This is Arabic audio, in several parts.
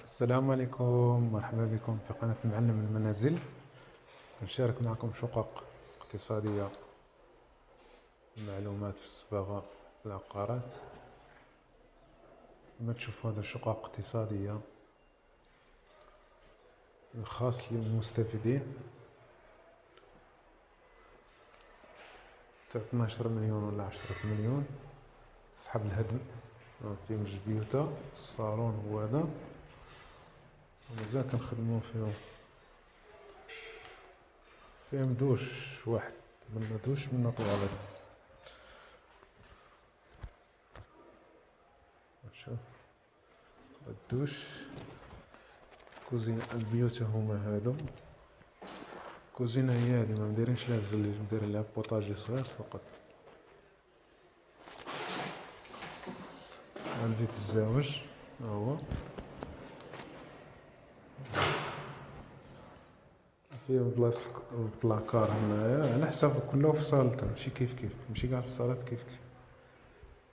السلام عليكم، مرحبا بكم في قناة معلم المنازل. نشارك معكم شقق اقتصادية، معلومات في الصباغة في العقارات. كما تشوفوا هذا شقق اقتصادية خاص للمستفيدين تاع 12 مليون ولا 10 مليون، أصحاب الهدم. فيهم جوج بيوتا، الصالون هو هذا، ومازال كنخدمو فيهم دوش واحد، منا دوش منا طواليت. شوف الدوش، كوزينة. البيوت هما هادو، كوزينة هي هادي، ما مدايرينش لها الزليج، مدايرين لها بوطاجي صغير فقط. البيت الزاوج ها هو، فيه بلاصة البلاكار هنايا على حساب كله في صالته، ماشي كيف كيف، ماشي قاع في الصالات كيف كيف.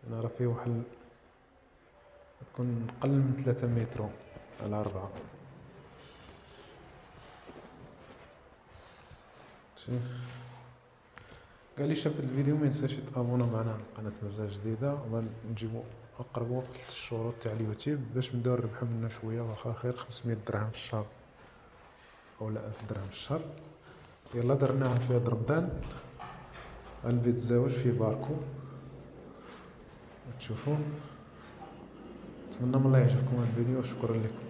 انا راه فيه واحد تكون قل من 3 متر على 4. قال لي شاف الفيديو ما ينساش يتابونا معنا القناة مازال جديدة، ونجيبو اقرب وقت الشروط تاع اليوتيوب باش نبداو نربحو منه شوية، واخا خير 500 درهم في الشهر اولا 1000 درهم في الشهر. يلا درناها في هاد رمضان. البيت الزواج فيه باركو تشوفوه. نتمنى من الله يعجبكم هاد الفيديو، وشكرا لكم.